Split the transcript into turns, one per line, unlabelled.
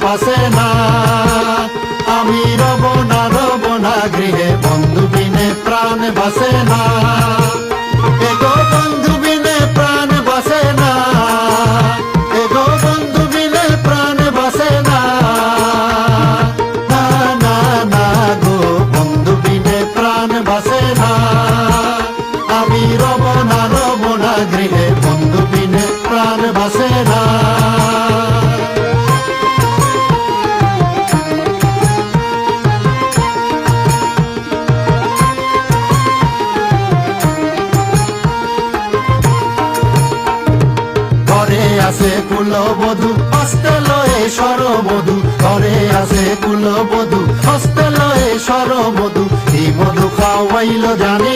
বাসে না। আমি রব না গৃহে, বন্ধু বিনে প্রাণ বাসে না। এগো বন্ধু বিনে প্রাণ বাসে না, এগো বন্ধু বিনে প্রাণ বাসে না। না না না গো, বন্ধু বিনে প্রাণ বাসে না। আমি রব না গৃহে, বন্ধু বিনে প্রাণ বাসে না। আছে কুলবধূ হস্তে লয়ে সরবধূ, ঘরে আছে কুলবধূ হস্তে লয়ে সরবধূ। এই মধু খাওয়াইল জানি